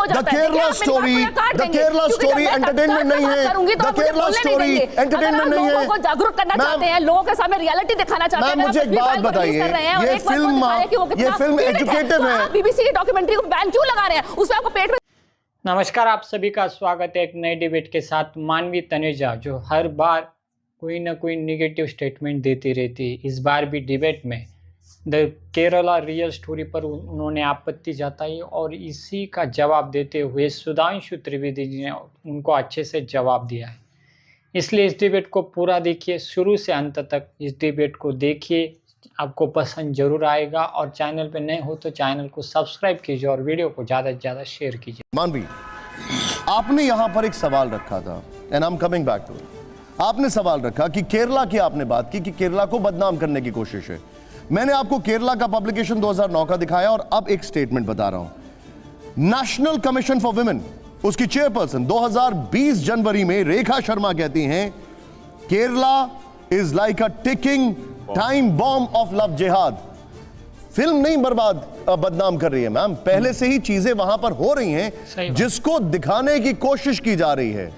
हो जाता है। केरला स्टोरी एंटरटेनमेंट नहीं है। द केरला स्टोरी एंटरटेनमेंट नहीं है। लोगों को जागरूक करना चाहते हैं, लोगों के सामने रियलिटी दिखाना चाहते हैं। मुझे एक बात बताइए, ये फिल्म एजुकेटिव है। बीबीसी की डॉक्यूमेंट्री को बैन क्यों लगा रहे हैं? उसमें आपको पेट में। नमस्कार, आप सभी का स्वागत है एक नए डिबेट के साथ। मानवी तनेजा जो हर बार कोई ना कोई निगेटिव स्टेटमेंट देती रहती है, इस बार भी डिबेट में द केरला रियल स्टोरी पर उन्होंने आपत्ति जताई और इसी का जवाब देते हुए सुधांशु त्रिवेदी जी ने उनको अच्छे से जवाब दिया है। इसलिए इस डिबेट को पूरा देखिए, शुरू से अंत तक इस डिबेट को देखिए, आपको पसंद जरूर आएगा। और चैनल पे नए हो तो चैनल को सब्सक्राइब कीजिए और वीडियो को ज़्यादा से ज़्यादा शेयर कीजिए। मानवी, आपने यहां पर एक सवाल रखा था and I am coming back to it. आपने सवाल रखा कि केरला की आपने बात की कि केरला को बदनाम करने की कोशिश है। मैंने आपको केरला का पब्लिकेशन 2009 का दिखाया और अब एक स्टेटमेंट बता रहा हूं। नेशनल कमीशन फॉर वुमेन, उसकी चेयरपर्सन 2020 जनवरी में रेखा शर्मा कहती हैं Kerala is like a ticking time bomb of love जिहाद। फिल्म नहीं बदनाम कर रही है मैम, पहले से ही चीजें वहां पर हो रही हैं जिसको दिखाने की कोशिश की जा रही है।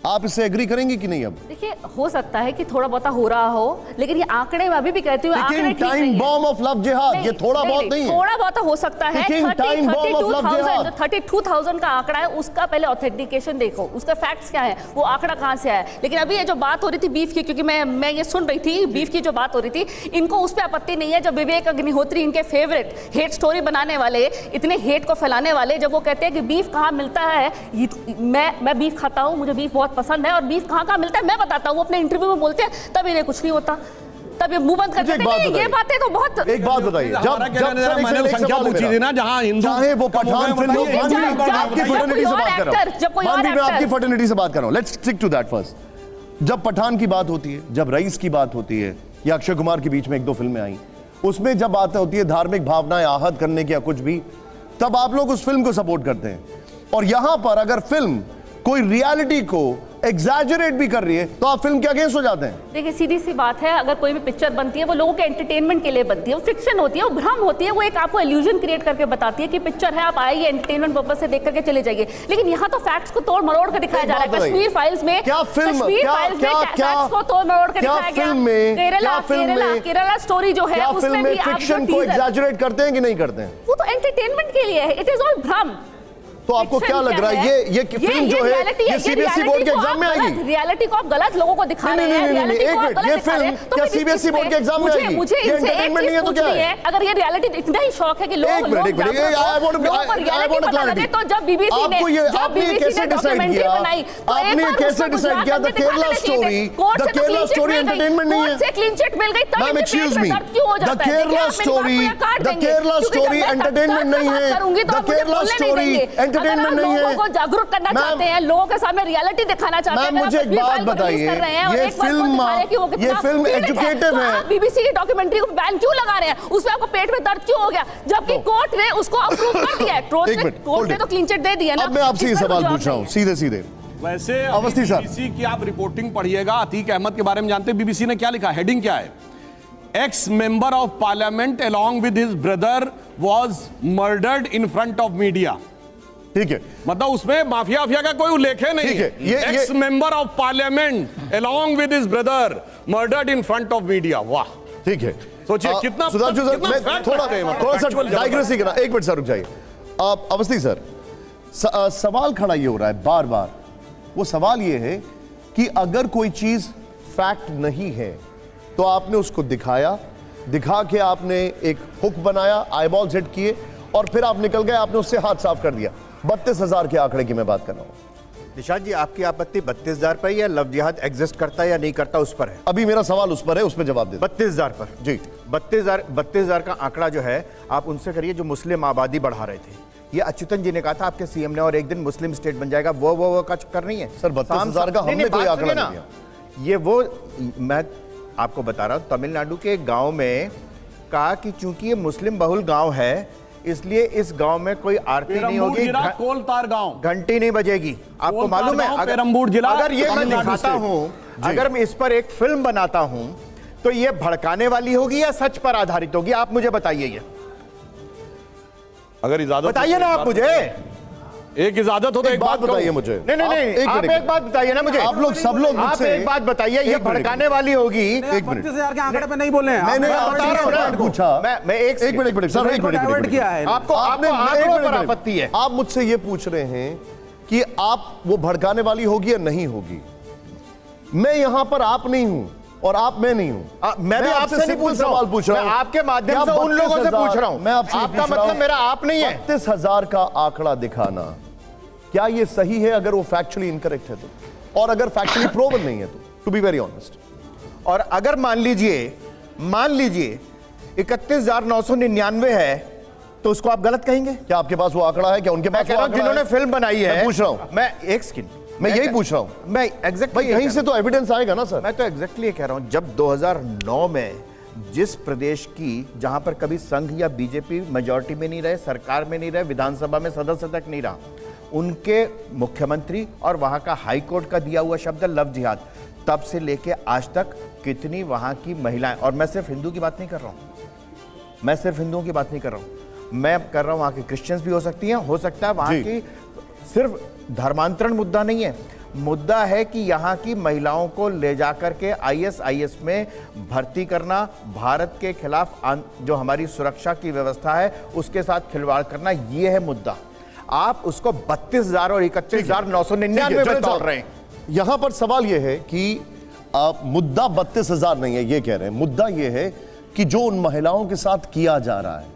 आप इससे एग्री करेंगी कि नहीं? अब देखिए, हो सकता है कि थोड़ा बहुत हो रहा हो, लेकिन ये आंकड़े मैं अभी भी कहती हूँ आंकड़े टाइम बॉम्ब ऑफ लव जिहाद, ये थोड़ा बहुत नहीं है, थोड़ा बहुत हो सकता है। 32,000 का आंकड़ा है, उसका पहले ऑथेंटिकेशन देखो, उसका फैक्ट्स क्या है, वो आंकड़ा कहां से आया। लेकिन अभी ये जो बात हो रही थी बीफ की, क्योंकि मैं ये सुन रही थी बीफ की जो बात हो रही थी, इनको उस पर आपत्ति नहीं है जब विवेक अग्निहोत्री, इनके फेवरेट हेट स्टोरी बनाने वाले, इतने हेट को फैलाने वाले, जब वो कहते हैं कि बीफ कहाँ मिलता है। मैं बीफ खाता हूँ, मुझे बीफ बहुत पसंद है, और बीफ कहाँ मिलता है मैं बताता हूँ, अपने इंटरव्यू में बोलते हैं, तब इन्हें कुछ नहीं होता, तब ये मुंह बंद कर देते हैं। ये बातें तो बहुत। एक बात बताइए, जब मैंने संख्या पूछी थी ना, जहां हिंदू चाहे वो पठान फिल्म हो, आपकी फर्टिलिटी से बात कर रहा हूं, मैं आपकी फर्टिलिटी से बात कर रहा हूं। Let's stick to that first. जब पठान की बात होती है, जब रईस की बात होती है, या अक्षय कुमार के बीच में एक दो फिल्में आई, उसमें जब बात होती है धार्मिक भावनाएं आहत करने की या कुछ भी, तब आप लोग उस फिल्म को सपोर्ट करते हैं। और यहां पर अगर फिल्म कोई रियलिटी को एग्जैजरेट भी कर रही है तो आप फिल्म के अगेंस्ट हो जाते हैं। देखिए, सीधी सी बात है, अगर कोई भी पिक्चर बनती है वो लोगों के एंटरटेनमेंट के लिए बनती है, वो फिक्शन होती है, वो भ्रम होती है, वो एक आपको इल्यूजन क्रिएट करके बताती है कि पिक्चर है, आप आइए एंटरटेनमेंट पर्पस से देख करके चले जाइए। लेकिन यहाँ तो फैक्ट्स को तोड़ मरोड़ कर दिखाया जा रहा है। कश्मीर फाइल्स में फैक्ट्स को तोड़ मरोड़ कर दिखाया गया। केरला स्टोरी जो है उसमें भी फिक्शन को एग्जैजरेट करते हैं कि नहीं करते हैं? वो तो एंटरटेनमेंट के लिए है, इट इज ऑल भ्रम। तो आपको क्या लग रहा है ये फिल्म जो है ये सीबीएसई बोर्ड के एग्जाम में आएगी? रियलिटी को आप गलत लोगों को दिखा रहे हैं। नहीं, एक मिनट, ये फिल्म क्या सीबीएसई बोर्ड के एग्जाम में आएगी? मुझे इनसे एक चीज पूछनी है, अगर ये रियलिटी इतना ही शौक है कि लोग तो जब बीबीसी ने कैसे डिसाइड किया द केरला स्टोरी एंटरटेनमेंट नहीं है? क्लीन चिट मिल गई तब excuse me, the Kerala story entertainment नहीं है। द केरला स्टोरी एंटरटेनमेंट नहीं है। लोगों को जागरूक करना चाहते हैं, लोगों के सामने रियलिटी दिखाना चाहते हैं। मुझे एक बात बताइए, ये फिल्म एजुकेटिव है। बीबीसी की डॉक्यूमेंट्री को बैन क्यों लगा रहे हैं? उसमें आपको पेट में दर्द क्यों हो गया, जबकि कोर्ट ने उसको अप्रूव कर दिया है। कोर्ट ने तो क्लीन चिट दे दिया ना। अब मैं आपसे ये सवाल पूछ रहा हूँ सीधे। वैसे अवस्थी सर, बीबीसी की आप रिपोर्टिंग पढ़िएगा, अतीक अहमद के बारे में जानते हैं बीबीसी ने क्या लिखा, हेडिंग क्या है? X member of parliament along with his brother was murdered in front of media. ठीक है, मतलब उसमें माफिया का कोई उल्लेख है नहीं। X member of parliament along with his brother murdered in front of media. वाह, ठीक है, सोचिए कितना सुधांशु सर, मैं थोड़ा सा डाइग्रेस ही करना, एक मिनट सर रुक जाइए। अवस्थी सर, सवाल खड़ा ये हो रहा है बार बार, वो सवाल ये है कि अगर कोई चीज फैक्ट नहीं है तो आपने उसको दिखा के आपने एक हुक बनाया, आईबॉल्स हिट किए और फिर आप निकल गए, आपने उससे हाथ साफ कर दिया। 32,000 के आंकड़े की मैं बात कर रहा हूं। निशांत जी, आपकी आपत्ति 32,000 पर या लव जिहाद एग्जिस्ट करता है या नहीं करता उस पर है? अभी मेरा सवाल उस पर है, उस पर जवाब दे। 32,000 पर जी, 32,000 का आंकड़ा जो है आप उनसे करिए जो मुस्लिम आबादी बढ़ा रहे थे। ये अच्युतन जी ने कहा था आपके सीएम ने, और एक दिन मुस्लिम स्टेट बन जाएगा, वो का चक्कर नहीं है सर। 32,000 का हमने कोई आंकड़ा नहीं दिया। ये वो मैं आपको बता रहा हूं, तमिलनाडु के गांव में कहा कि चूंकि ये मुस्लिम बहुल गांव है इसलिए इस गांव में कोई आरती नहीं होगी, कोलतार गांव घंटी नहीं बजेगी। आपको मालूम है, अगर ये मैं दिखाता हूं, अगर मैं इस पर एक फिल्म बनाता हूं तो ये भड़काने वाली होगी या सच पर आधारित होगी? आप मुझे बताइए, ये अगर इजाजत बताइए ना आप मुझे। एक इजाजत हो तो एक एक बात बात बताइए कहूं। मुझे। नहीं नहीं नहीं, आप एक बात बताइए ना मुझे। आप लोग सब लोग आप मुझसे एक बात बताइए, ये एक मिनट। भड़काने वाली होगी। एक मिनट। 32,000 के आंकड़े पे नहीं बोले हैं मैंने आप। आपसे बता रहा हूं सवाल ना। पूछा। मैं एक मिनट सर, एक मिनट डाइवर्ट किया है। आपको आपने आंकड़ों पर आपत्ति है। आप मुझसे ये पूछ रहे हैं कि आप वो भड़काने वाली होगी या नहीं होगी। मैं यहां पर आप नहीं हूं और आप मैं नहीं हूं। मैं भी आपसे नहीं सिंपल पूछ रहा हूं। सवाल पूछ रहा हूं। मैं आपके माध्यम क्या से उन लोगों से 32,000 पूछ रहा हूं। मैं आपसे ये आपका पूछ रहा मतलब हूं, मेरा आप नहीं है। 32,000 का आंकड़ा दिखाना क्या ये सही है अगर वो फैक्चुअली इनकरेक्ट है तो, और अगर फैक्चुअली प्रूवन नहीं है तो, टू बी वेरी ऑनेस्ट। और अगर मान लीजिए 31,999 है तो उसको आप गलत कहेंगे। क्या आपके पास वो आंकड़ा है? क्या उनके मैं पास कह वो रहा हूं आंकड़ा जिन्होंने है? फिल्म बनाई है। मैं पूछ रहा हूं। मैं एक सेकंड, मैं यही पूछ रहा हूं। मैं एग्जैक्ट भाई कहीं से तो एविडेंस आएगा ना सर। मैं तो एग्जैक्टली ये कह रहा हूं, जब 2009 में जिस प्रदेश की जहां पर कभी संघ या बीजेपी मेजॉरिटी में नहीं रहे, सरकार में नहीं रहे, विधानसभा में सदस्य तक नहीं रहा, उनके मुख्यमंत्री और वहां का हाई कोर्ट का दिया हुआ शब्द लव जिहाद, तब से लेके आज तक कितनी वहां की महिलाएं, और मैं सिर्फ हिंदू की बात नहीं कर रहा हूं, मैं सिर्फ हिंदुओं की बात नहीं कर रहा हूं, मैं कर रहा हूं वहां की क्रिश्चियंस भी हो सकती हैं, हो सकता है वहां जी। की सिर्फ धर्मांतरण मुद्दा नहीं है, मुद्दा है कि यहाँ की महिलाओं को ले जाकर के ISIS में भर्ती करना, भारत के खिलाफ जो हमारी सुरक्षा की व्यवस्था है उसके साथ खिलवाड़ करना, ये है मुद्दा। आप उसको 32,000 और 31,999 में तोड़ रहे हैं। यहां पर सवाल यह है कि मुद्दा 32,000 नहीं है ये कह रहे हैं, मुद्दा यह है कि जो उन महिलाओं के साथ किया जा रहा है,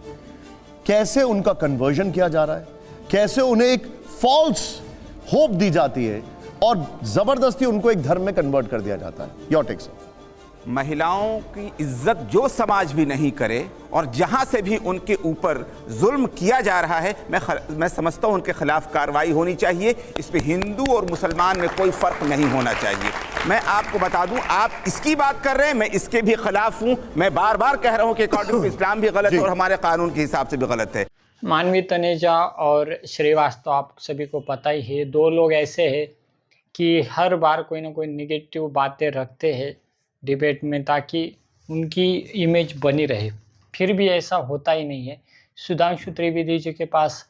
कैसे उनका कन्वर्जन किया जा रहा है, कैसे उन्हें एक फॉल्स होप दी जाती है और जबरदस्ती उनको एक धर्म में कन्वर्ट कर दिया जाता है। Your take sir. महिलाओं की इज्जत जो समाज भी नहीं करे और जहां से भी उनके ऊपर जुल्म किया जा रहा है, मैं समझता हूं उनके खिलाफ कार्रवाई होनी चाहिए। इस पे हिंदू और मुसलमान में कोई फर्क नहीं होना चाहिए। मैं आपको बता दूं, आप इसकी बात कर रहे हैं, मैं इसके भी खिलाफ हूं। मैं बार बार कह रहा हूं कि अकॉर्डिंग टू इस्लाम भी गलत है और हमारे कानून के हिसाब से भी गलत है। मानवी तनेजा और श्रीवास्तव, आप सभी को पता ही है, दो लोग ऐसे हैं कि हर बार कोई ना कोई निगेटिव बातें रखते हैं डिबेट में ताकि उनकी इमेज बनी रहे, फिर भी ऐसा होता ही नहीं है। सुधांशु त्रिवेदी जी के पास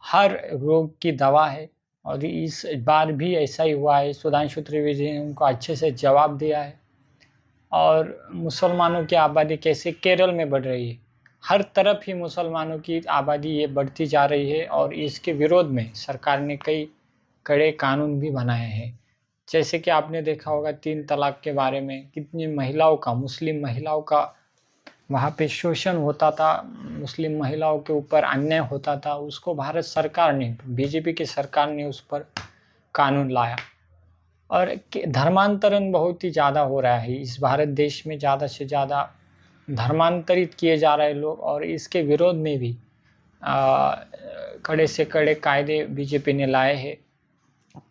हर रोग की दवा है और इस बार भी ऐसा ही हुआ है। सुधांशु त्रिवेदी ने उनको अच्छे से जवाब दिया है। और मुसलमानों की आबादी कैसे केरल में बढ़ रही है, हर तरफ ही मुसलमानों की आबादी ये बढ़ती जा रही है और इसके विरोध में सरकार ने कई कड़े कानून भी बनाए हैं। जैसे कि आपने देखा होगा 3 तलाक के बारे में, कितनी महिलाओं का, मुस्लिम महिलाओं का वहाँ पे शोषण होता था, मुस्लिम महिलाओं के ऊपर अन्याय होता था, उसको भारत सरकार ने, बीजेपी की सरकार ने उस पर कानून लाया। और धर्मांतरण बहुत ही ज़्यादा हो रहा है इस भारत देश में, ज़्यादा से ज़्यादा धर्मांतरित किए जा रहे लोग, और इसके विरोध में भी कड़े से कड़े कायदे बीजेपी ने लाए हैं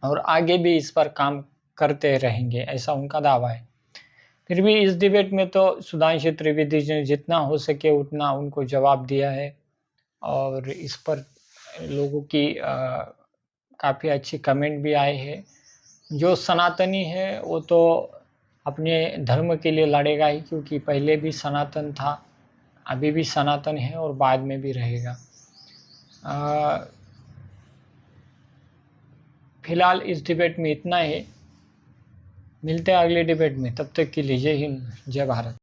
और आगे भी इस पर काम करते रहेंगे, ऐसा उनका दावा है। फिर भी इस डिबेट में तो सुधांशु त्रिवेदी जी ने जितना हो सके उतना उनको जवाब दिया है और इस पर लोगों की काफ़ी अच्छी कमेंट भी आए हैं। जो सनातनी है वो तो अपने धर्म के लिए लड़ेगा ही, क्योंकि पहले भी सनातन था, अभी भी सनातन है और बाद में भी रहेगा। फिलहाल इस डिबेट में इतना ही, मिलते हैं अगले डिबेट में, तब तक के लिए जय हिंद, जय भारत।